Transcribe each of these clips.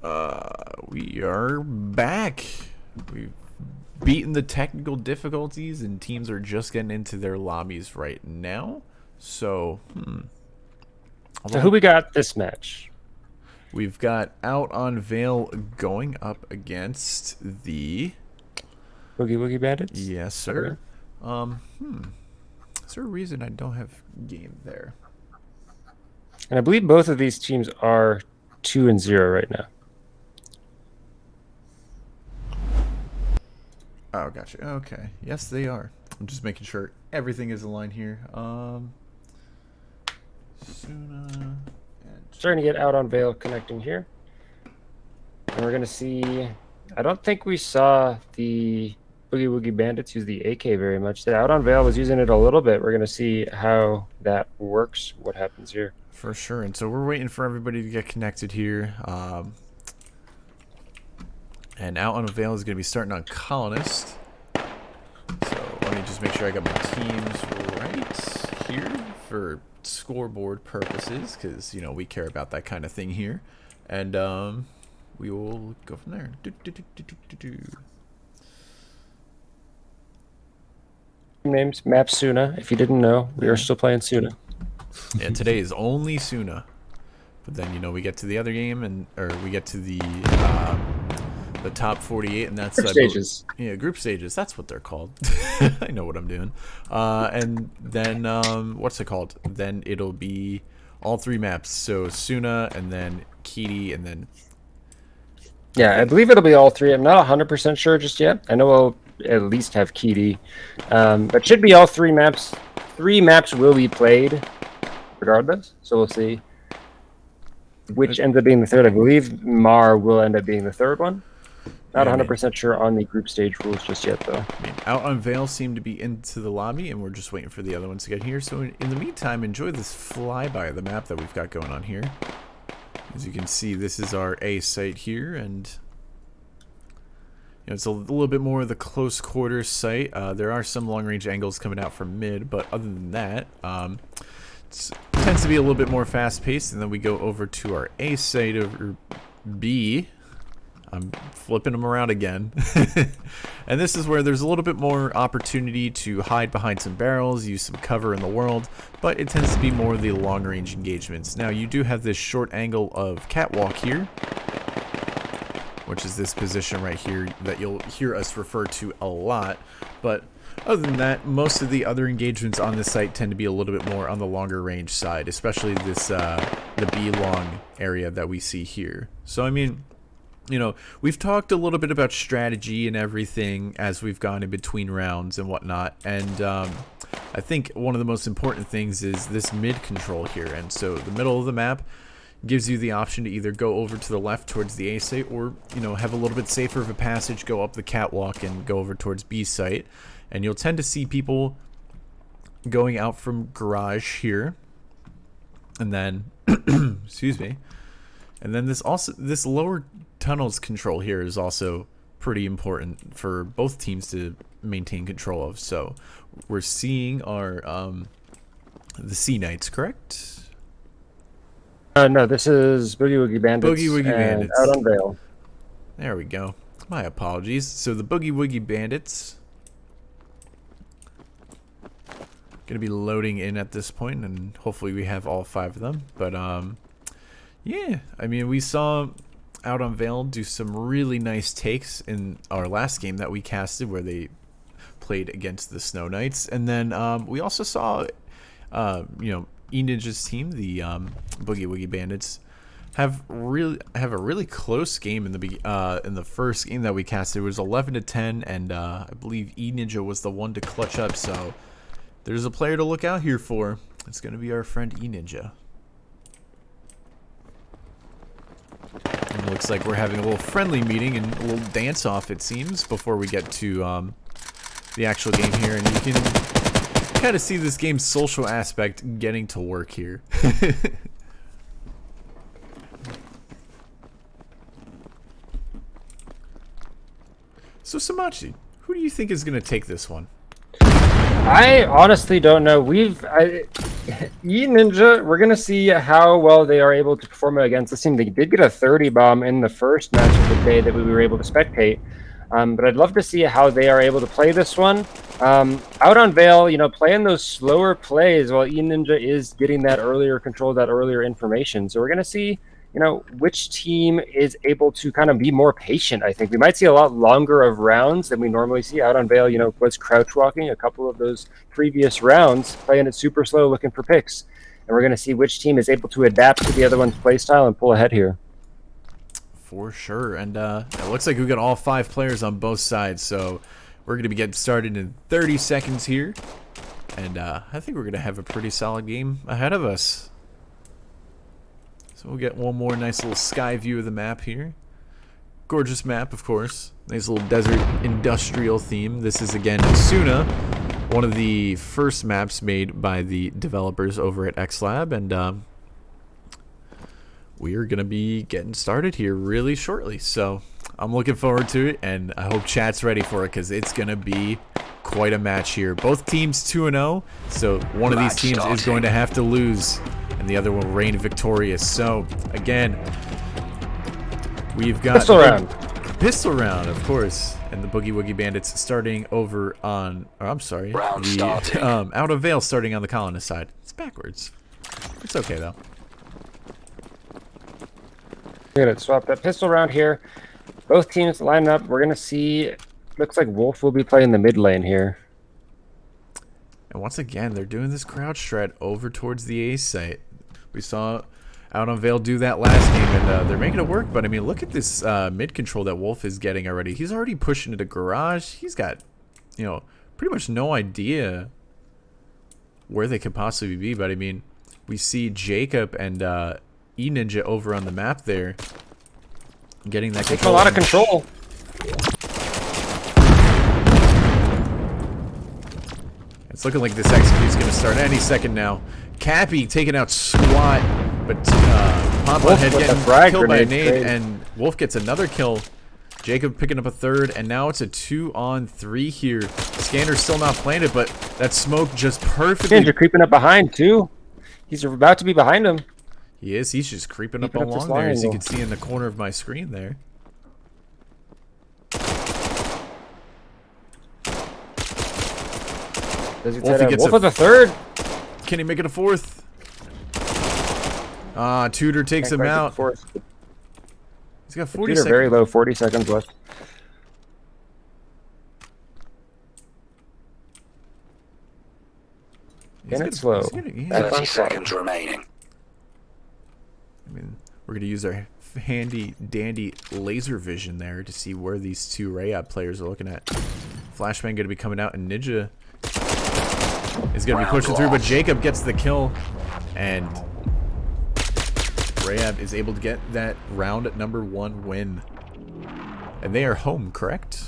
We are back. We've beaten the technical difficulties, and teams are just getting into their lobbies right now. So, So who we got this match? we've got Out on Vail going up against the Woogie Bandits? yes, sir. Is there a reason I don't have game there? And I believe both of these teams are 2-0 right now. Oh, gotcha. Okay. Yes, they are. I'm just making sure everything is aligned here. Suna and Starting to get Out on Vail connecting here. And we're going to see... I don't think we saw the Woogie Bandits use the AK very much. The Out on Vail was using it a little bit. We're going to see how that works, what happens here. for sure. And so we're waiting for everybody to get connected here. And Out on Vail is going to be starting on Colonist. So let me just make sure I got my teams right here for scoreboard purposes, because you know we care about that kind of thing here. And we will go from there. Names Map Suna. If you didn't know, we are still playing Suna. And today is only Suna. But then, you know, we get to the other game, and or we get to the top 48, and that's Group stages. Yeah, group stages. That's what they're called. I know what I'm doing. And then what's it called? Then it'll be all three maps. So Suna, and then Kitty, and then Yeah, I believe it'll be all three. I'm not 100% sure just yet. I know we'll at least have Kitty. But should be all three maps. 3 maps will be played regardless. So we'll see which ends up being the third. I believe Mar will end up being the third one. Not 100% sure on the group stage rules just yet, though. I mean, Out on Vail seem to be into the lobby, and we're just waiting for the other ones to get here. So in the meantime, enjoy this flyby of the map that we've got going on here. As you can see, this is our A site here, and you know, it's a little bit more of the close quarters site. There are some long range angles coming out from mid, but other than that, it tends to be a little bit more fast paced. And then we go over to our A site over B. I'm flipping them around again. And this is where there's a little bit more opportunity to hide behind some barrels, use some cover in the world, but it tends to be more of the long range engagements. Now you do have this short angle of catwalk here, which is this position right here that you'll hear us refer to a lot. But other than that, most of the other engagements on this site tend to be a little bit more on the longer range side, especially this the B long area that we see here. So I mean, you know, we've talked a little bit about strategy and everything as we've gone in between rounds and whatnot, and I think one of the most important things is this mid control here. And so the middle of the map gives you the option to either go over to the left towards the A site, or you know, have a little bit safer of a passage, go up the catwalk and go over towards B site. And you'll tend to see people going out from garage here, and then excuse me, and then this lower tunnels control here is also pretty important for both teams to maintain control of. So we're seeing our the Sea Knights, correct? No, this is Woogie Bandits. Boogie Bandits. Out on Vail. There we go. My apologies. So the Boogie Bandits gonna be loading in at this point, and hopefully we have all 5 of them. But yeah, I mean, we saw Out on Vail do some really nice takes in our last game that we casted, where they played against the Snow Knights. And then we also saw you know, E-Ninja's team, the Boogie Bandits, have a really close game in the first game that we casted. It was 11-10, and I believe E-Ninja was the one to clutch up. So there's a player to look out here for. It's going to be our friend E-Ninja. And it looks like we're having a little friendly meeting and a little dance-off, it seems, before we get to the actual game here. And you can kind of see this game's social aspect getting to work here. So, Samachi, who do you think is going to take this one? I honestly don't know. Ninja, we're going to see how well they are able to perform against this team. They did get a 30 bomb in the first match of the day that we were able to spectate. But I'd love to see how they are able to play this one. Out on Vail, playing those slower plays while Ninja is getting that earlier control, that earlier information. So we're going to see, which team is able to kind of be more patient. I think we might see a lot longer of rounds than we normally see. Out on Vail, was crouch walking a couple of those previous rounds, playing it super slow, looking for picks. And we're going to see which team is able to adapt to the other one's play style and pull ahead here. For sure. And it looks like we got all 5 players on both sides. So we're going to be getting started in 30 seconds here. And I think we're going to have a pretty solid game ahead of us. So we'll get one more nice little sky view of the map here. Gorgeous map, of course. Nice little desert industrial theme. This is, again, Suna, one of the first maps made by the developers over at XLab. And we are going to be getting started here really shortly. So I'm looking forward to it, and I hope chat's ready for it because it's going to be quite a match here. Both teams 2-0, so one of these teams is going to have to lose, and the other will reign victorious. So, again, we've got Pistol round, of course, and the Boogie Woogie Bandits starting over on, I'm sorry, out of Vail starting on the colonist side. It's backwards. It's okay, though. We're going to swap that pistol round here. Both teams line up. We're going to see, looks like Wolf will be playing the mid lane here. And once again, they're doing this crouch strat over towards the A site. We saw Out on Vail do that last game, and they're making it work. But, I mean, look at this mid control that Wolf is getting already. He's already pushing into garage. He's got, pretty much no idea where they could possibly be. But, I mean, we see Jacob and E-Ninja over on the map there. Getting that control. A lot of control. It's looking like this execute's going to start any second now. Cappy taking out Squat, but Pompon Head getting killed by a nade, and Wolf gets another kill. Jacob picking up a third, and now it's a 2-on-3 here. Scanner's still not planted, but that smoke just perfectly. Ninja creeping up behind, too. He's about to be behind him. He is. He's just creeping up along there, as you can see in the corner of my screen there. Wolf with a third. Can he make it a fourth? Tudor takes him out. He's got 40 seconds. Very low, 40 seconds left. And it's slow. 30 seconds remaining. I mean, we're going to use our handy dandy laser vision there to see where these two Rayab players are looking at. Flashbang going to be coming out, and Ninja is going to be pushing through, but Jacob gets the kill, and Rayab is able to get that round at number 1 win. And they are home, correct?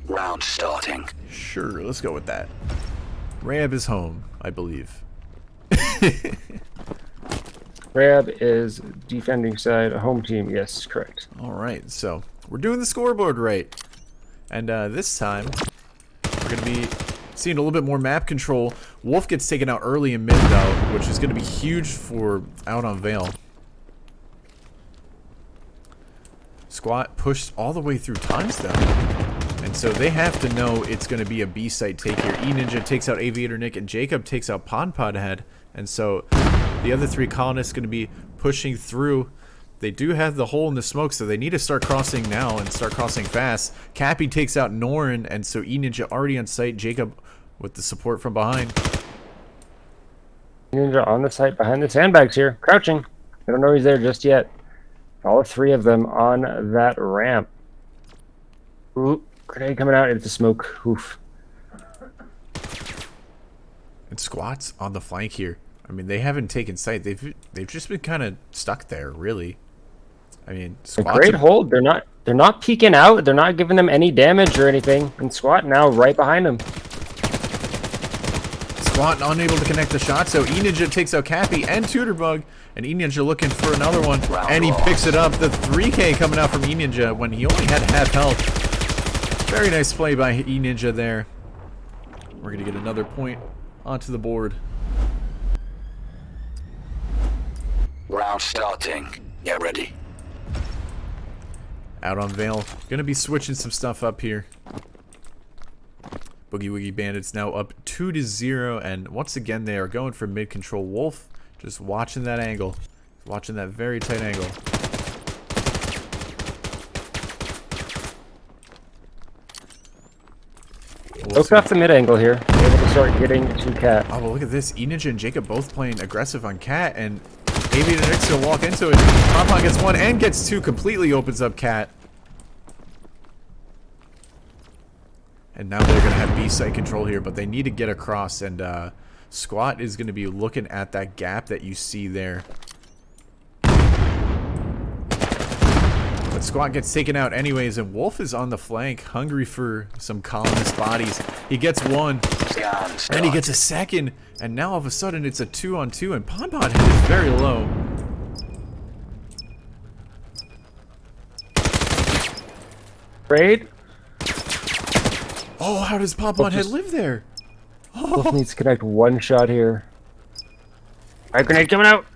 Round starting. Sure, let's go with that. Rayab is home, I believe. Rayab is defending side, a home team. Yes, correct. All right, so we're doing the scoreboard right. And this time, we're going to be seeing a little bit more map control. Wolf gets taken out early in mid, though, which is going to be huge for Out on Vail. Squat pushed all the way through times, though. And so they have to know it's going to be a B-site take here. E-Ninja takes out Aviator Nick, and Jacob takes out Pod Head. And so the other 3 colonists going to be pushing through. They do have the hole in the smoke, so they need to start crossing now and start crossing fast. Cappy takes out Norin, and so E-Ninja already on site. Jacob with the support from behind. Ninja on the site behind the sandbags here, crouching. I don't know he's there just yet. All 3 of them on that ramp. Ooh, grenade coming out into smoke. Oof. And Squat's on the flank here. I mean, they haven't taken sight. They've just been kind of stuck there, really. I mean, Squat's a great hold. They're not peeking out. They're not giving them any damage or anything. And Squat now right behind them. Squat unable to connect the shot, so E-Ninja takes out Cappy and Tutorbug, and E-Ninja looking for another one, and he picks it up. The 3K coming out from E-Ninja when he only had half health. Very nice play by E-Ninja there. We're going to get another point onto the board. Round starting. Get ready. Out on Vail. Going to be switching some stuff up here. Boogie Woogie Bandits now up 2-0, and once again they are going for mid-control. Wolf just watching that angle. Watching that very tight angle. Look off the mid angle here. Able to start getting to Cat. Oh, well, look at this. E-Ninja and Jacob both playing aggressive on Cat, and Aviator Nick's gonna walk into it. Pom-Pom gets one and gets two, completely opens up Cat. And now they're gonna have B-site control here, but they need to get across, and Squat is gonna be looking at that gap that you see there. But Squat gets taken out anyways, and Wolf is on the flank, hungry for some colonist bodies. He gets one, and he gets a second, and now all of a sudden it's a 2-on-2, and Pom-Pom is very low. Trade. Oh, how does Pom-Pom Head live there? Wolf needs to connect one shot here. Fire grenade coming out.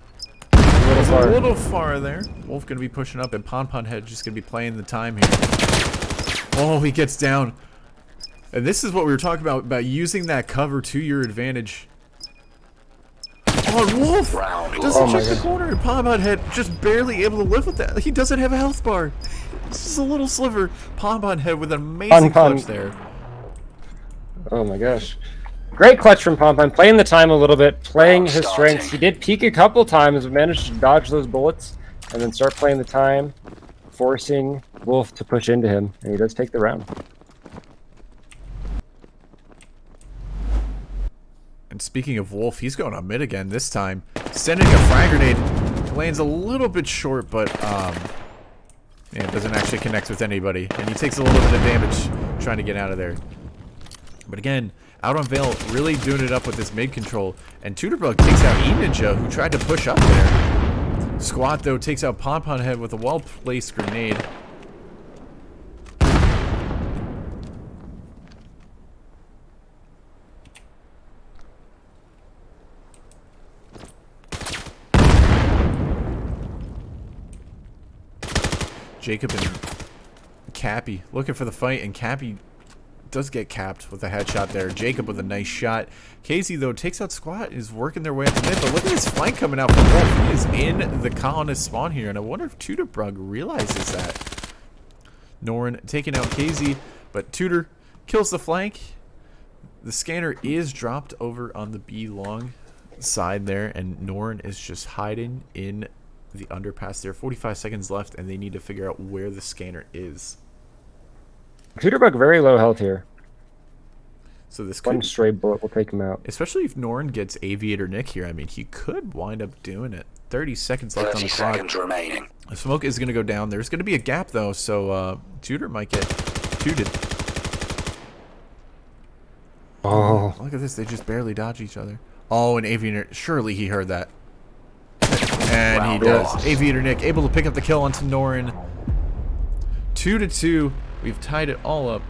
It's a little far there. Wolf gonna be pushing up, and Pom-Pom Head just gonna be playing the time here. Oh, he gets down. And this is what we were talking about using that cover to your advantage. Oh, and Wolf doesn't check the corner, and Pom-Pom Head just barely able to live with that. He doesn't have a health bar. It's just a little sliver. Pom-Pom Head with an amazing clutch there. Oh my gosh. Great clutch from Pom-Pom, playing the time a little bit, playing his strengths. He did peek a couple times, but managed to dodge those bullets, and then start playing the time, forcing Wolf to push into him, and he does take the round. And speaking of Wolf, he's going on mid again this time, sending a frag grenade. Lands a little bit short, but yeah, it doesn't actually connect with anybody, and he takes a little bit of damage trying to get out of there. But again, out on Vail, really doing it up with this mid control, and Tutorbug takes out E-Ninja, who tried to push up there. Squat, though, takes out Pom-Pom Head with a well-placed grenade. Jacob and Cappy looking for the fight, and Cappy does get capped with a headshot there. Jacob with a nice shot. Casey, though, takes out Squat, is working their way up the mid, but look at this flank coming out from Wolf. He is in the colonist spawn here, and I wonder if Tutorbrug realizes that. Norin taking out Casey, but Tutor kills the flank. The scanner is dropped over on the B long side there, and Norin is just hiding in the underpass there. 45 seconds left, and they need to figure out where the scanner is. Tutorbug very low health here. So this one could, stray bullet will take him out. especially if Norin gets Aviator Nick here. I mean, he could wind up doing it. 30 seconds left on the 30 clock. seconds remaining. The smoke is going to go down. There's going to be a gap, though, so Tutor might get tooted. Oh. Look at this. They just barely dodge each other. Oh, and Aviator... Surely he heard that. And he does. Aviator Nick able to pick up the kill onto Norin. 2-2. We've tied it all up.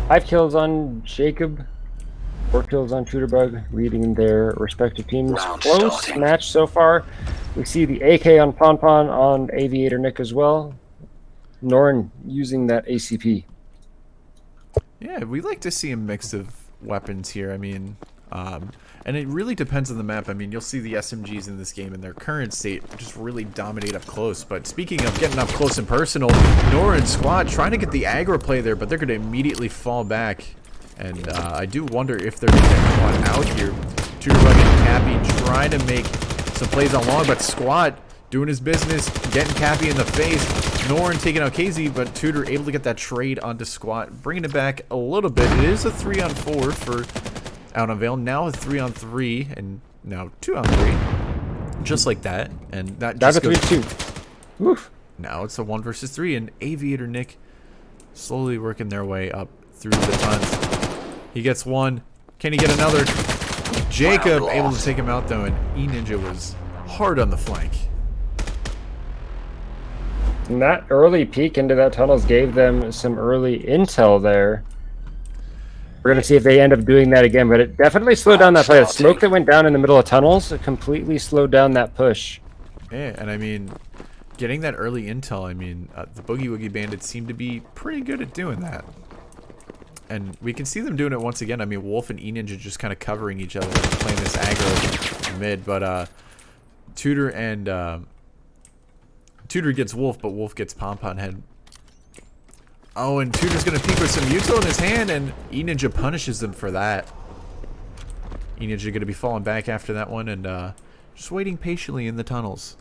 5 kills on Jacob, 4 kills on Tutorbug, leading their respective teams. Close match so far. We see the AK on Pom-Pom, on Aviator Nick as well. Norin using that ACP. Yeah, we like to see a mix of weapons here. I mean, and it really depends on the map. I mean, you'll see the SMGs in this game in their current state just really dominate up close. But speaking of getting up close and personal, Nora and Squad trying to get the aggro play there, but they're going to immediately fall back. And I do wonder if they're going to get caught out here. Tutorbug and Cappy trying to make some plays on long, but Squad doing his business, getting Cappy in the face. Norin taking out KZ, but Tutor able to get that trade onto Squat, bringing it back a little bit. It is a 3-on-4 for out on Vail. Now a 3-on-3, and now 2-on-3, just like that. And that just goes 3-2. Now it's a 1 versus 3, and Aviator Nick slowly working their way up through the tons. He gets one. Can he get another? Jacob able to take him out though, and E-Ninja was hard on the flank. And that early peek into that tunnels gave them some early intel there. We're going to see if they end up doing that again, but it definitely slowed down that play. The smoke that went down in the middle of tunnels completely slowed down that push. Yeah, and I mean, getting that early intel, I mean, the Boogie Woogie Bandits seem to be pretty good at doing that. And we can see them doing it once again. I mean, Wolf and E-Ninja just kind of covering each other and playing this aggro mid, but Tudor and Tudor gets Wolf, but Wolf gets Pom-Pom Head. Oh, and Tudor's going to peek with some util in his hand, and E-Ninja punishes them for that. E-Ninja going to be falling back after that one, and just waiting patiently in the tunnels.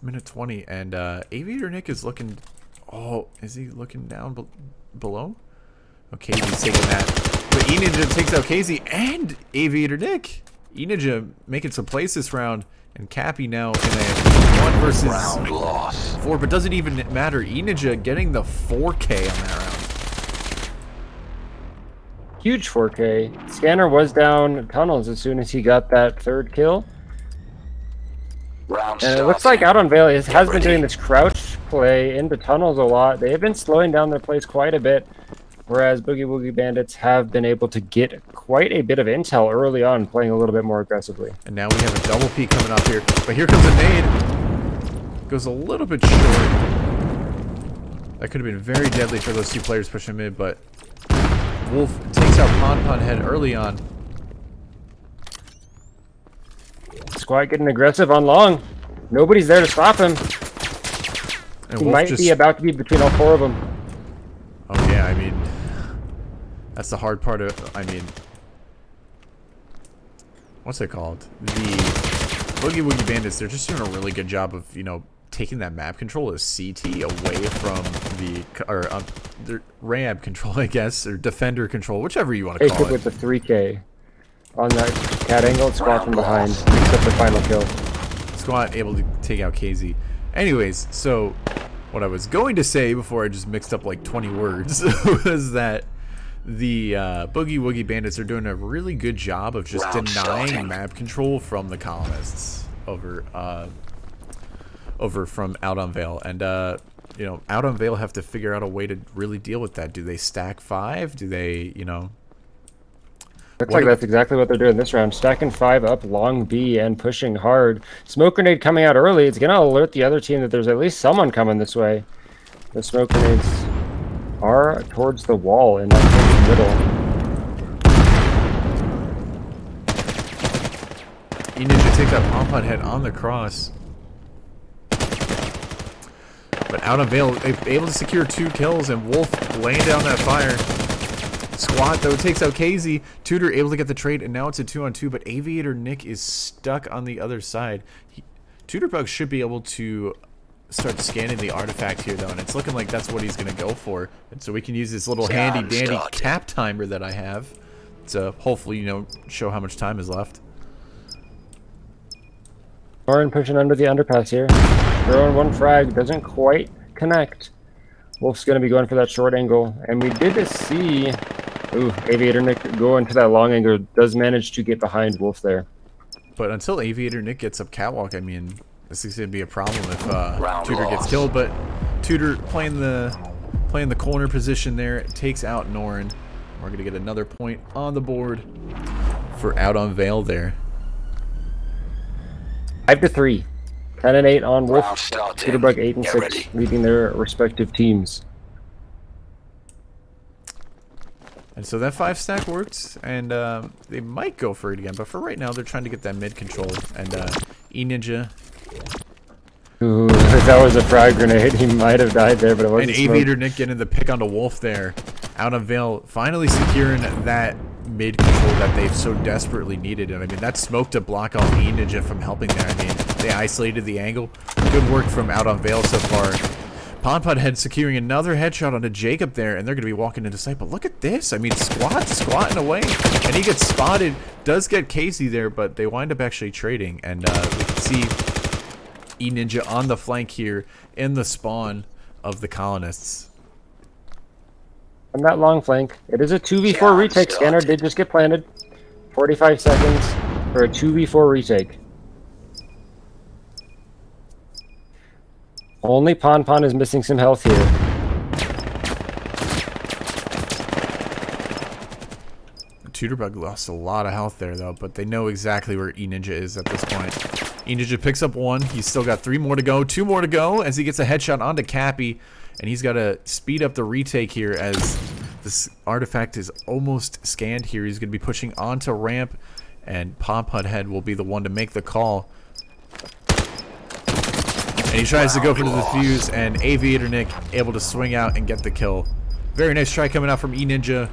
Minute 20, and Aviator Nick is looking... Oh, is he looking down below? Okay, he's taking that. But E-Ninja takes out KZ and Aviator Nick. E-Ninja making some plays this round, and Cappy now in a 1 versus Round loss. 4, but doesn't even matter. E-Ninja getting the 4K on that round. Huge 4K. Scanner was down tunnels as soon as he got that 3rd kill. Round And it looks like out on Vail has been doing this crouch play into tunnels a lot. They have been slowing down their plays quite a bit, whereas Boogie Woogie Bandits have been able to get quite a bit of intel early on, playing a little bit more aggressively. And now we have a double peek coming up here. But here comes a nade. Goes a little bit short. That could have been very deadly for those two players pushing mid, but Wolf takes out Pon Head early on. Squad getting aggressive on long. Nobody's there to stop him. And He Wolf might just... be about to be between all 4 of them. Oh yeah, I mean, that's the hard part of, I mean, what's it called? The Boogie Woogie Bandits, they're just doing a really good job of, you know, taking that map control as CT away from the, or the Rab control, I guess, or Defender control, whichever you want to call it. With the 3K on that cat angle, Squad from behind, picks up the final kill. Squad able to take out KZ. Anyways, so what I was going to say before I just mixed up like 20 words was that the Boogie Woogie Bandits are doing a really good job of just denying map control from the colonists over from out on Vail. And you know, out on Vail have to figure out a way to really deal with that. Do they stack 5? Do they, you know? Looks like that's exactly what they're doing this round. Stacking 5 up long B and pushing hard. Smoke grenade coming out early. It's going to alert the other team that there's at least someone coming this way. The smoke grenades are towards the wall in that middle. E-Ninja takes that Pom-Pom Head on the cross. But out on Vail, able to secure 2 kills, and Wolf laying down that fire. Squad, though, takes out KZ. Tudor able to get the trade, and now it's a 2-on-2, but Aviator Nick is stuck on the other side. Tudor Bug should be able to start scanning the artifact here, though, and it's looking like that's what he's going to go for. And so we can use this little handy-dandy cap timer that I have to hopefully, you know, show how much time is left. Warren pushing under the underpass here. Throwing 1 frag. Doesn't quite connect. Wolf's going to be going for that short angle. And we did see... Ooh, Aviator Nick going to that long angle. Does manage to get behind Wolf there. But until Aviator Nick gets up catwalk, I mean, this is going to be a problem if Tudor gets killed. But Tudor playing the corner position there, takes out Norin. We're going to get another point on the board for out on Vail there. 5-3. 10-8 on Wolf. Peterbug 8-6, leading their respective teams. And so that 5-stack worked, and they might go for it again. But for right now, they're trying to get that mid control. And E-Ninja. Ooh, if that was a frag grenade, he might have died there, but it wasn't. And Aviator Nick getting the pick onto Wolf there. Out on Vail, finally securing that mid control that they've so desperately needed. And I mean, that smoke to block off E-Ninja from helping there. I mean, they isolated the angle. Good work from out on Vail so far. Pon Head securing another headshot onto Jacob there, and they're going to be walking into sight. But look at this. I mean, squatting away. And he gets spotted. Does get Casey there, but they wind up actually trading. And we can see E-Ninja on the flank here in the spawn of the colonists. on that long flank. It is a 2v4 Yeah, retake. Scanner did just get planted. 45 seconds for a 2v4 retake. Only Pon is missing some health here. Tutorbug lost a lot of health there, though, but they know exactly where E-Ninja is at this point. E-Ninja picks up one. He's still got 3 more to go. 2 more to go as he gets a headshot onto Cappy. And he's got to speed up the retake here as this artifact is almost scanned here. He's going to be pushing onto ramp, and Pom-Pud Head will be the one to make the call. And he tries to go for the defuse, and Aviator Nick able to swing out and get the kill. Very nice try coming out from E-Ninja,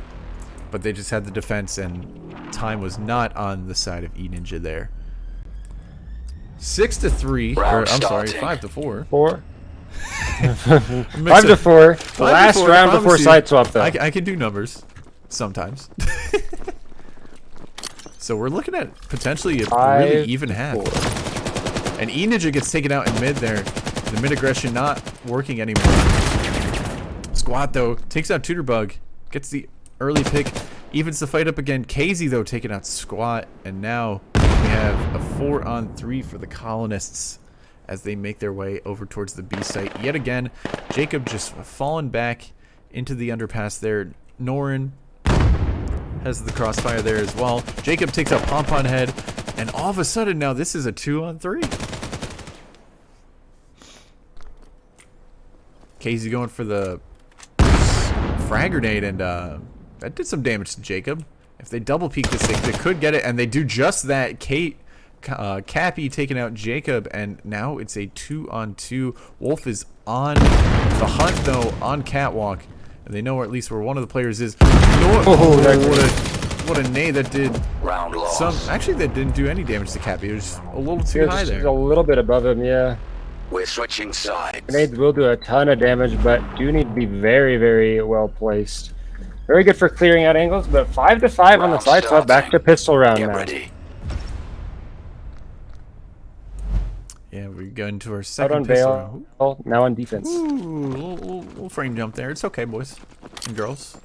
but they just had the defense, and time was not on the side of E-Ninja there. 6-3, or I'm sorry, 5-4. 4. 5-4. The last round before side swap, though. I can do numbers sometimes. So we're looking at potentially a really even half. And E-Ninja gets taken out in mid there. The mid aggression not working anymore. Squat though takes out Tutorbug, gets the early pick, evens the fight up again. KZ though taking out Squat, and now we have a 4-on-3 for the colonists as they make their way over towards the B site yet again. Jacob just fallen back into the underpass there. Norin has the crossfire there as well. Jacob takes out Pom-Pon Head, and all of a sudden now this is a 2-on-3. KZ going for the frag grenade, and that did some damage to Jacob. If they double peek this thing, they could get it, and they do just that. Cappy taking out Jacob, and now it's a 2-on-2. Wolf is on the hunt though on Catwalk, and they know at least where one of the players is. What a nade that did. Round loss. Actually, that didn't do any damage to Cappy. It was a little too high there. A little bit above him, yeah. We're switching sides. Grenades will do a ton of damage, but do need to be very, very well placed. Very good for clearing out angles, but 5-5 on the side swap. Back to pistol round Get now. ready. Yeah, we go into our Out second on pistol Vail, round. now on defense. Ooh, little frame jump there. It's okay, boys and girls.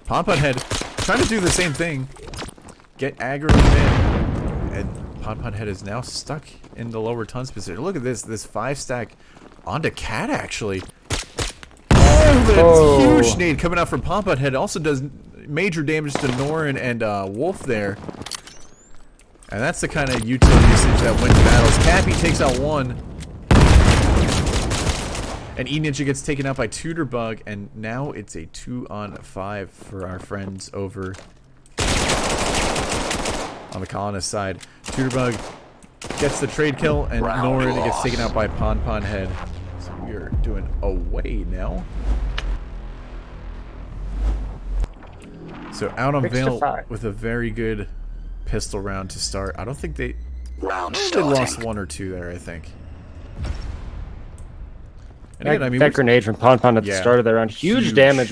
Pom-Pon Head trying to do the same thing. Get aggro in, and Pom-Pon Head is now stuck in the lower tons position. Look at this 5-stack onto Cat actually. Oh, that's huge nade coming out from Pom-Pon Head. Also does major damage to Norin and Wolf there. And that's the kind of utility usage that wins battles. Cappy takes out one. And E-Ninja gets taken out by Tutorbug, and now it's a 2-on-5 for our friends over on the colonist side. Tutorbug gets the trade kill, and Norin gets taken out by Pon-Pon Head. So we are doing away now. So out on Vail with a very good pistol round to start. I don't think they lost 1 or 2 there, I think. And again, I mean, that grenade from Pon at the start of the round. Huge damage.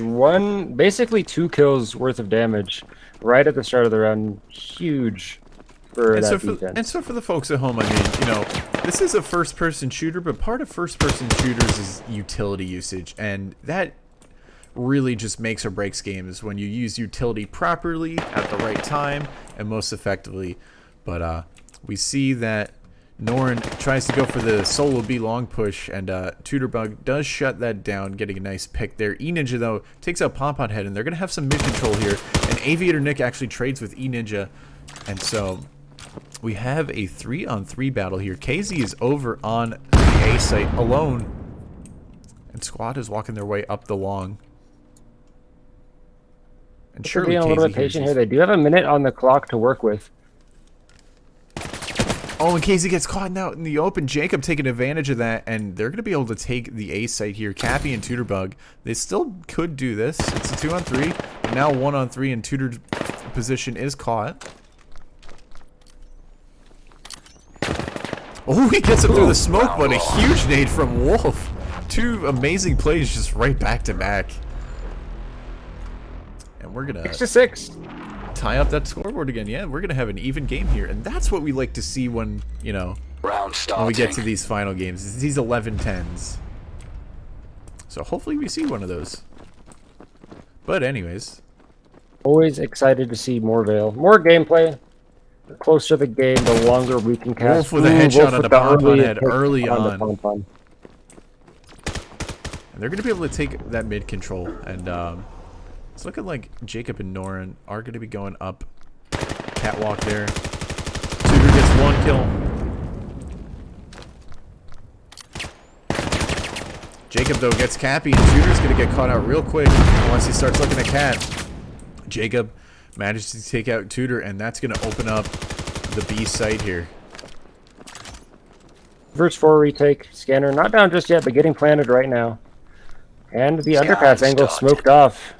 Basically 2 kills worth of damage right at the start of the round. Huge for that defense. And so for the folks at home, I mean, you know, this is a first-person shooter, but part of first-person shooters is utility usage, and that really just makes or breaks games when you use utility properly at the right time and most effectively. But we see that Norin tries to go for the solo B long push, and Tutorbug does shut that down, getting a nice pick there. E-Ninja, though, takes out Pom-Pon Head, and they're going to have some mid-control here. And Aviator Nick actually trades with E-Ninja, and so we have a 3-on-3 battle here. KZ is over on the A site alone, and Squad is walking their way up the long. And surely being a little bit patient here. They do have a minute on the clock to work with. Oh, and KZ gets caught out in the open. Jacob taking advantage of that, and they're going to be able to take the A site here. Cappy and Tutorbug, they still could do this. It's a 2-on-3, but now 1-on-3, and Tutor's position is caught. Oh, he gets him through the smoke, but a huge nade from Wolf. 2 amazing plays just right back to back. And we're going to 6-6. tie up that scoreboard again. Yeah, we're going to have an even game here. And that's what we like to see when, you know, when we get to these final games. Is these 11-10s. So hopefully we see one of those. But anyways, Always excited to see more Vail. More gameplay. The closer the game, the longer we can cast. Wolf with a headshot Wolf on with the Pon-Pon head pick early the on. Pon-Pon. And they're going to be able to take that mid control. And it's looking like Jacob and Norin are going to be going up. Catwalk there. Tudor gets 1 kill. Jacob, though, gets Cappy, and Tudor's going to get caught out real quick once he starts looking at Cat. Jacob manages to take out Tudor, and that's going to open up the B site here. Verse 4 retake. Scanner not down just yet, but getting planted right now. And the Scan underpass angle started. smoked off.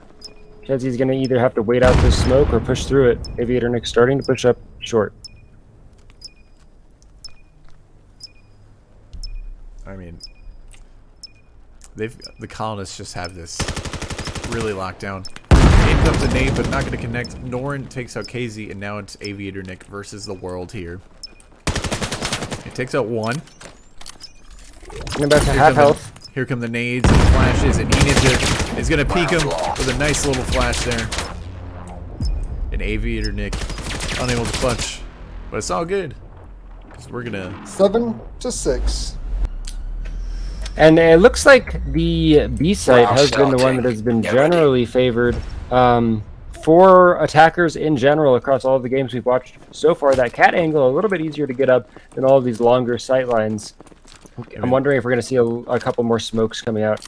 Says he's going to either have to wait out this smoke or push through it. Aviator Nick starting to push up short. I mean, the colonists just have this really locked down. In comes the nade, but not going to connect. Norin takes out KZ, and now it's Aviator Nick versus the world here. He takes out 1. Coming back to half health. Here come the nades and the flashes, and E-Ninja is going to peek him with a nice little flash there. And Aviator Nick unable to clutch, but it's all good. 'Cause we're going to... 7-6. And it looks like the B site Wow, has been the one that starting. has been Get ready. generally favored for attackers in general across all of the games we've watched so far. That cat angle a little bit easier to get up than all of these longer sight lines. I'm wondering if we're going to see a couple more smokes coming out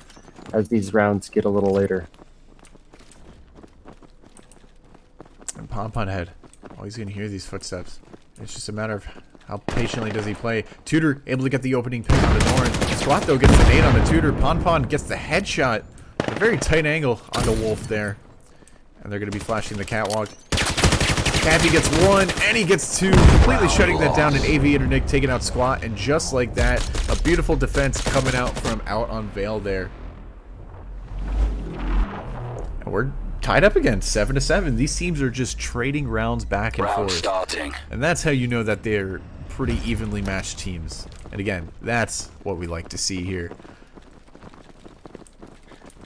as these rounds get a little later. And Pon-Pon head. Oh, he's going to hear these footsteps. It's just a matter of how patiently does he play. Tudor able to get the opening pick on the Norin. Squat, though, gets the nade on the Tudor. Pon-Pon gets the headshot. A very tight angle on the Wolf there. And they're going to be flashing the catwalk. Cappy gets 1, and he gets 2, completely shutting that down, and Aviator Nick taking out Squat, and just like that, a beautiful defense coming out from out on Vail there. And we're tied up again, 7-7. These teams are just trading rounds back and Round forth. starting. And that's how you know that they're pretty evenly matched teams. And again, that's what we like to see here.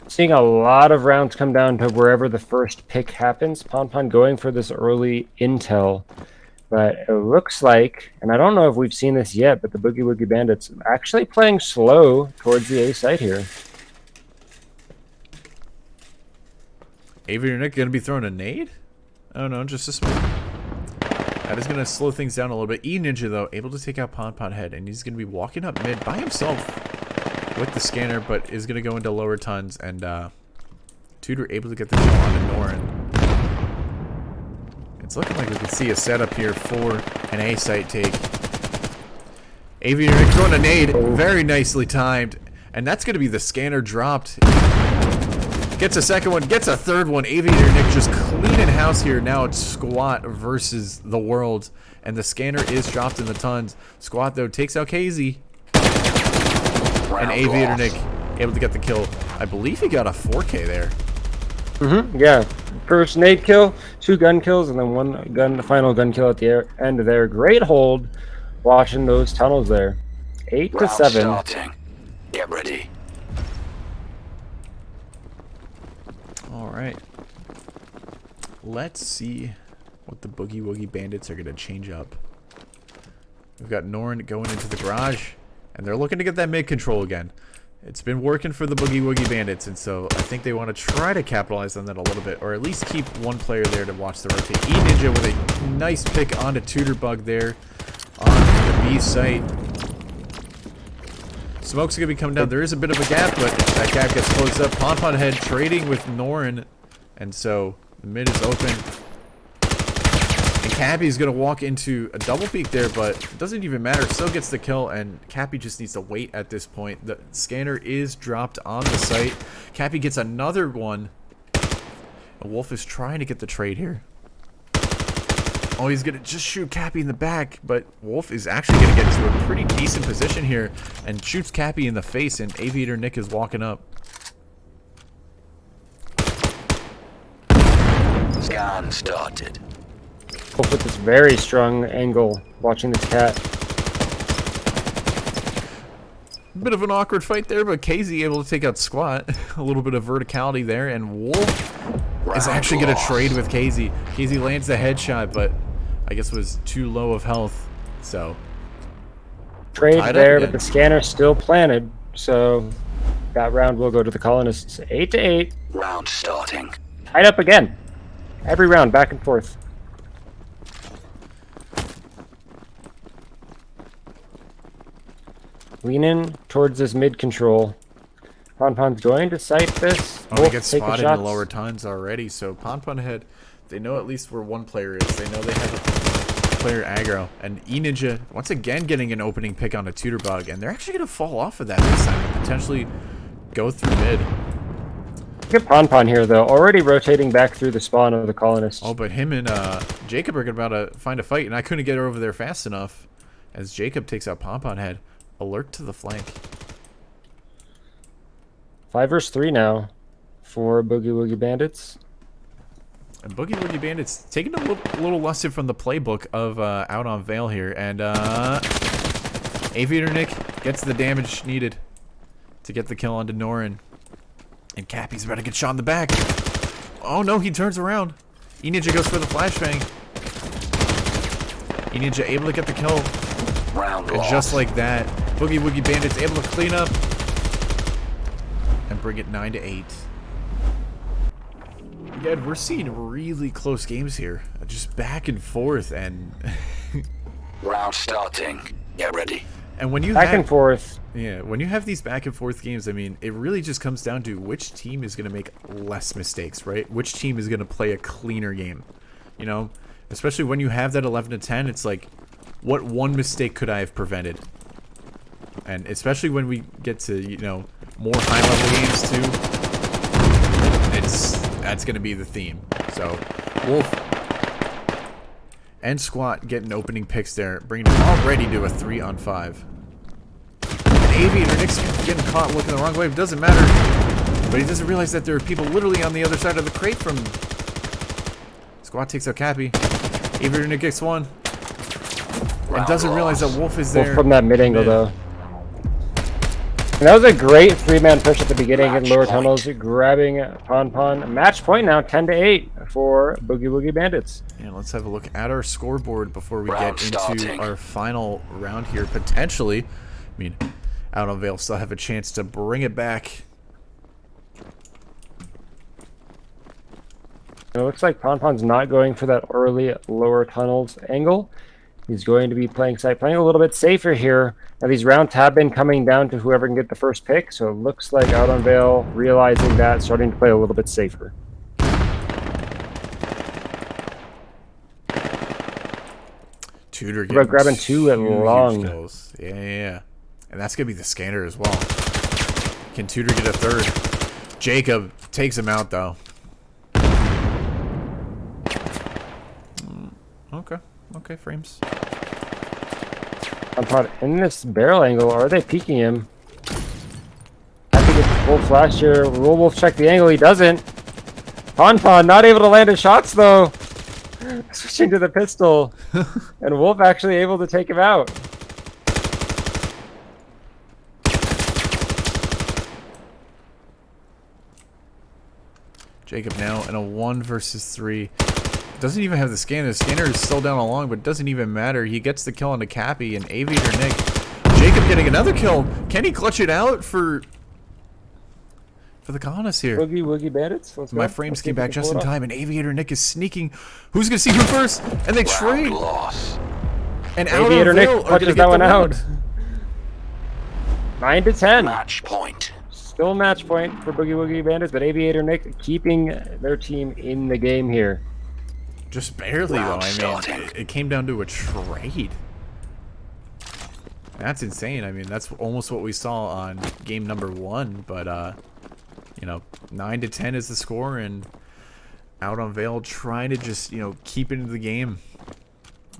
Seeing a lot of rounds come down to wherever the first pick happens. Pon-Pon going for this early intel. But it looks like, and I don't know if we've seen this yet, but the Boogie Woogie Bandits actually playing slow towards the A site here. Aviator Nick going to be throwing a nade? Oh no, just a smoke. That is going to slow things down a little bit. E-Ninja, though, able to take out Pon-Pon head, and he's going to be walking up mid by himself with the scanner, but is going to go into lower tons, and Tudor able to get the kill on the Norin. It's looking like we can see a setup here for an A site take. Aviator Nick throwing a nade, very nicely timed, and that's going to be the scanner dropped. Gets a second one, gets a third one. Aviator Nick just cleaning house here. Now it's Squat versus the world, and the scanner is dropped in the tons. Squat, though, takes out KZ. And Aviator Nick able to get the kill. I believe he got a 4K there. Yeah. First nade kill, 2 gun kills, and then the final gun kill at the end there. Great hold watching those tunnels there. 8-7. Starting. Get ready. Alright. Let's see what the Boogie Woogie Bandits are going to change up. We've got Norin going into the garage, and they're looking to get that mid control again. It's been working for the Boogie Woogie Bandits, and so I think they want to try to capitalize on that a little bit, or at least keep one player there to watch the rotate. E-Ninja with a nice pick onto Tudor Bug there on the B site. Smoke's going to be coming down. There is a bit of a gap, but that gap gets closed up. Pon-Pon head trading with Norin, and so the mid is open. And Cappy's going to walk into a double peek there, but it doesn't even matter. Still gets the kill, and Cappy just needs to wait at this point. The scanner is dropped on the site. Cappy gets another one. And Wolf is trying to get the trade here. Oh, he's going to just shoot Cappy in the back, but Wolf is actually going to get to a pretty decent position here and shoots Cappy in the face, and Aviator Nick is walking up. Scan started. Wolf with this very strong angle watching this cat. Bit of an awkward fight there, but KZ able to take out Squat. A little bit of verticality there, and Wolf is actually going to trade with KZ. KZ lands the headshot, but I guess was too low of health, so... Trade there, but the scanner still planted, so that round will go to the colonists. 8-8. Round starting. Tied up again. Every round, back and forth. Lean in towards this mid control. Ponpon's going to sight this. Oh, he gets spotted in the lower tons already, so Ponpon Head, they know at least where one player is. They know they have a player aggro. And E-Ninja, once again, getting an opening pick on a tutor bug, and they're actually going to fall off of that this time and potentially go through mid. Look at Ponpon here, though, already rotating back through the spawn of the colonists. Oh, but him and Jacob are about to find a fight, and I couldn't get over there fast enough as Jacob takes out Ponpon Head. Alert to the flank. 5 versus 3 now for Boogie Woogie Bandits. And Boogie Woogie Bandits taking a little lesson from the playbook of out on Vail here. And Aviator Nick gets the damage needed to get the kill onto Norin. And Cappy's about to get shot in the back. Oh no, he turns around. E-Ninja goes for the flashbang. E-Ninja able to get the kill. Round And just like that, Boogie Woogie Bandits able to clean up and bring it 9-8. Again, we're seeing really close games here, just back and forth, and Round starting. Get ready. and when you Back and forth. yeah, when you have these back and forth games, I mean, it really just comes down to which team is going to make less mistakes, right? Which team is going to play a cleaner game, you know? Especially when you have that 11-10, it's like, what one mistake could I have prevented? And especially when we get to, you know, more high-level games too, that's going to be the theme. So, Wolf and Squat getting opening picks there, bringing it already to a 3-on-5. And Aviator Nick's getting caught looking the wrong way. It doesn't matter, but he doesn't realize that there are people literally on the other side of the crate from him. Squat takes out Cappy. Aviator Nick gets one. And doesn't realize that Wolf is there. Wolf from that mid angle, though. And that was a great 3-man push at the beginning in lower tunnels, grabbing Ponpon. Match point now, 10-8 for Boogie Woogie Bandits. And let's have a look at our scoreboard before we Round get into starting. our final round here. Potentially, I mean, out on Vail still have a chance to bring it back. It looks like Ponpon's not going for that early lower tunnels angle. He's going to be playing a little bit safer here. Now these rounds have been coming down to whoever can get the first pick, so it looks like out on Vail realizing that, starting to play a little bit safer. Tudor About grabbing two at huge long. kills. Yeah. And that's going to be the scanner as well. Can Tudor get a third? Jacob takes him out, though. Okay, frames. Ponpon in this barrel angle, are they peeking him? I think it's full flash here. Will Wolf check the angle? He doesn't. Ponpon not able to land his shots though. Switching to the pistol. And Wolf actually able to take him out. Jacob now in a 1 versus 3. Doesn't even have the scanner. The scanner is still down along, but it doesn't even matter. He gets the kill on the Cappy and Aviator Nick. Jacob getting another kill. Can he clutch it out for the colonists here? Boogie Woogie Bandits. Let's My go. frames Let's came see if we back can just pull in it off. time, and Aviator Nick is sneaking. Who's gonna see who first? And they trade. Round loss. And out Aviator of Nick Vail are gonna clutches get that the one out. round. 9-10. Match point. Still match point for Boogie Woogie Bandits, but Aviator Nick keeping their team in the game here. Just barely, though. Round I mean, starting. it came down to a trade. That's insane. I mean, that's almost what we saw on game number 1. But, you know, 9-10 is the score, and out on Vail trying to just, you know, keep into the game.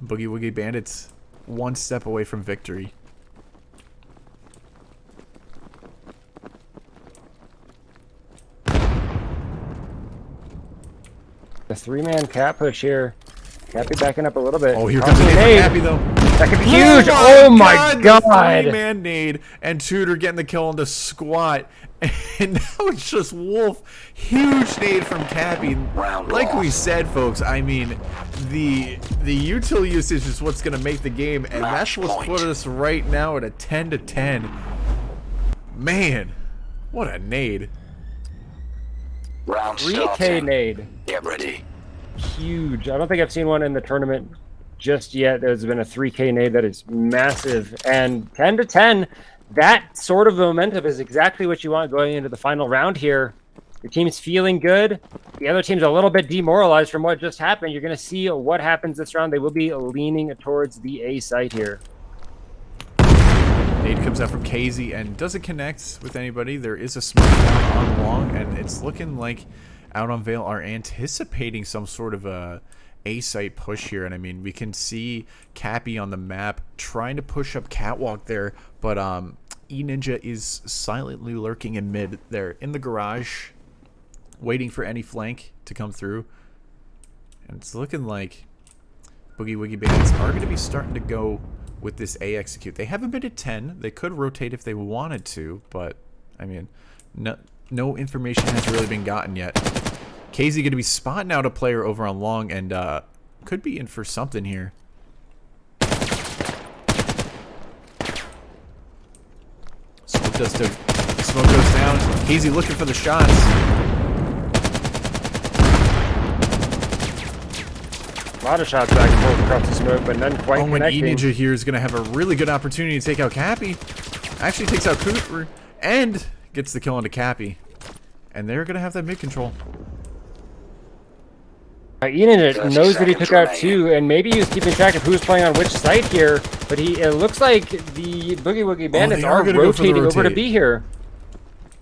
Boogie Woogie Bandits one step away from victory. The 3-man cap push here. Cappy backing up a little bit. Oh, here comes an Tossing aim nade. for Cappy, though. That could be huge. Oh my god. Three-man nade and Tudor getting the kill on the squat. And now it's just Wolf. Huge nade from Cappy. Like we said, folks, I mean, the util usage is what's going to make the game, and that's what's put us right now at a 10-10. Man, what a nade. Round 3K starting. nade. Get ready. Huge. I don't think I've seen one in the tournament just yet. There's been a 3K nade that is massive. And 10-10, that sort of momentum is exactly what you want going into the final round here. Your team's feeling good. The other team's a little bit demoralized from what just happened. You're going to see what happens this round. They will be leaning towards the A site here. Nade comes out from KZ and doesn't connect with anybody. There is a smoke down on long, and it's looking like Out on Vail are anticipating some sort of a A-site push here. And I mean, we can see Cappy on the map trying to push up Catwalk there, but E-Ninja is silently lurking in mid there in the garage, waiting for any flank to come through. And it's looking like Boogie Woogie Bandits are going to be starting to go with this A execute. They haven't been at 10. They could rotate if they wanted to, but I mean, no information has really been gotten yet. KZ going to be spotting out a player over on long and could be in for something here. Smoke goes down. KZ looking for the shots. A lot of shots back and forth across the smoke, but none quite and connecting. E-Ninja here is going to have a really good opportunity to take out Cappy. Actually takes out Cooper and gets the kill onto Cappy. And they're going to have that mid control. E-Ninja knows that he took out two, and maybe he was keeping track of who's playing on which site here, but it looks like the Boogie Woogie Bandits are rotating over to be here.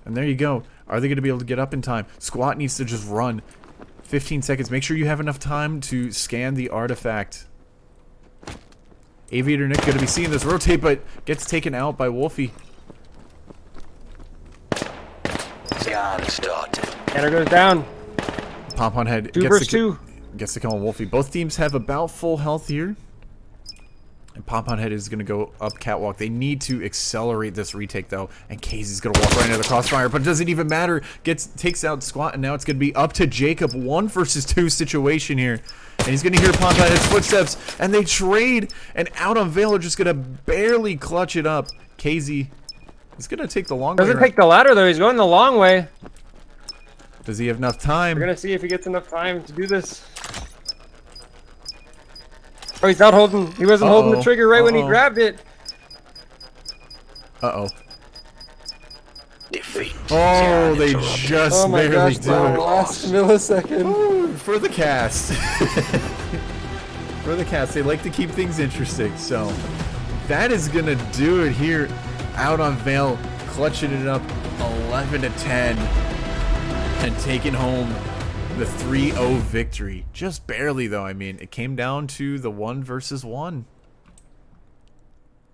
And there you go. Are they going to be able to get up in time? Squat needs to just run. 15 seconds. Make sure you have enough time to scan the artifact. Aviator Nick going to be seeing this rotate, but gets taken out by Wolfie. Scan started. Canner goes down. Pom-Pom Head 2 versus 2. Gets the kill on Wolfie. Both teams have about full health here. And Pom-Pom Head is going to go up Catwalk. They need to accelerate this retake, though. And Casey's going to walk right into the crossfire. But it doesn't even matter. Takes out Squat, and now it's going to be up to Jacob. 1 versus 2 situation here. And he's going to hear Pom-Pom Head's footsteps. And they trade. And Out on Vail are just going to barely clutch it up. Casey is going to take the long way. Doesn't take the ladder, though. He's going the long way. Does he have enough time? We're going to see if he gets enough time to do this. Oh, he's not holding. He wasn't holding the trigger right when he grabbed it. Uh-oh. Defeat. Oh, they just barely do it. Last millisecond. Ooh, for the cast. For the cast. They like to keep things interesting. So that is going to do it here. Out on Vail, clutching it up 11-10 and taking home the 3-0 victory. Just barely, though. I mean, it came down to the 1 versus 1.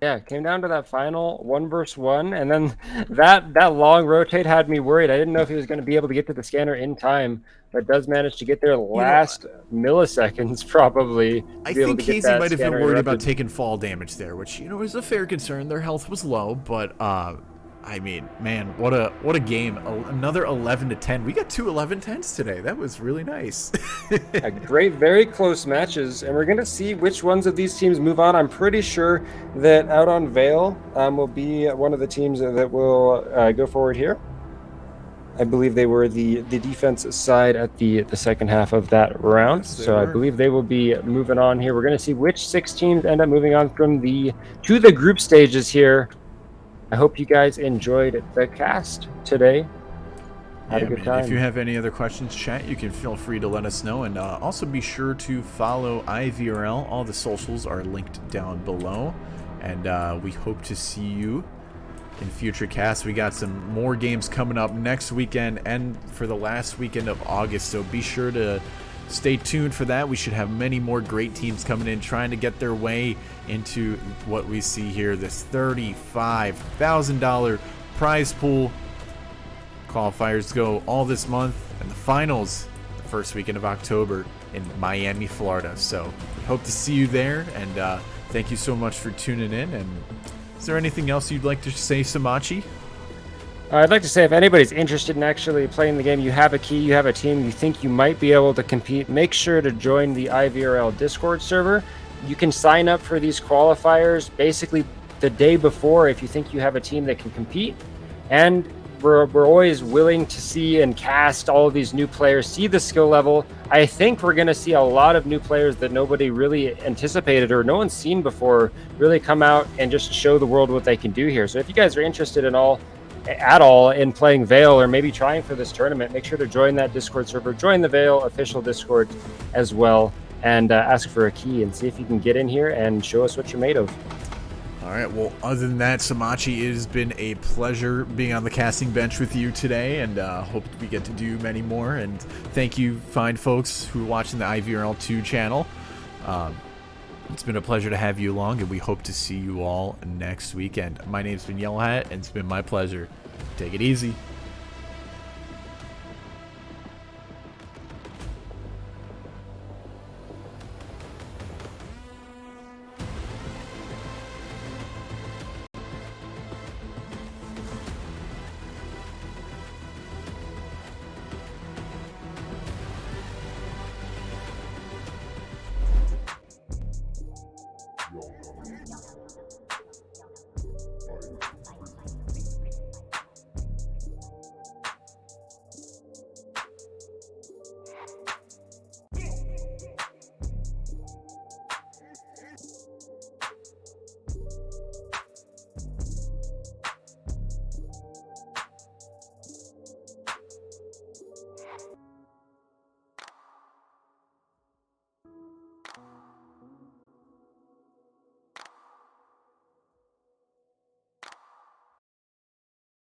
Yeah, it came down to that final 1 versus 1, and then that long rotate had me worried. I didn't know if he was going to be able to get to the scanner in time, but does manage to get there last milliseconds, probably. I think Casey might have been worried about taking fall damage there, which, you know, is a fair concern. Their health was low, but I mean, man, what a game. Another 11-10. We got 2 11-10s today. That was really nice. Great, very close matches, and we're going to see which ones of these teams move on. I'm pretty sure that Out on Vail will be one of the teams that will go forward here. I believe they were the defense side at the second half of that round, so I believe they will be moving on here. We're going to see which 6 teams end up moving on to the group stages here. I hope you guys enjoyed the cast today. Had a good time. If you have any other questions, chat, you can feel free to let us know. And also be sure to follow IVRL. All the socials are linked down below. And we hope to see you in future casts. We got some more games coming up next weekend and for the last weekend of August. So be sure to stay tuned for that. We should have many more great teams coming in trying to get their way into what we see here, this $35,000 prize pool. Qualifiers go all this month, and the finals the first weekend of October in Miami, Florida. So we hope to see you there, and thank you so much for tuning in. And is there anything else you'd like to say, Samachi? I'd like to say if anybody's interested in actually playing the game, you have a key, you have a team, you think you might be able to compete, make sure to join the IVRL Discord server. You can sign up for these qualifiers basically the day before if you think you have a team that can compete. And we're always willing to see and cast all of these new players, see the skill level. I think we're going to see a lot of new players that nobody really anticipated or no one's seen before really come out and just show the world what they can do here. So if you guys are interested at all in playing Vail or maybe trying for this tournament, make sure to join that Discord server, join the Vail official Discord as well, and ask for a key and see if you can get in here and show us what you're made of. All right, well, other than that, Samachi, it has been a pleasure being on the casting bench with you today, and hope we get to do many more. And thank you, fine folks who are watching the IVRL2 channel. It's been a pleasure to have you along, and we hope to see you all next weekend. My name's been Yellow Hat, and it's been my pleasure. Take it easy.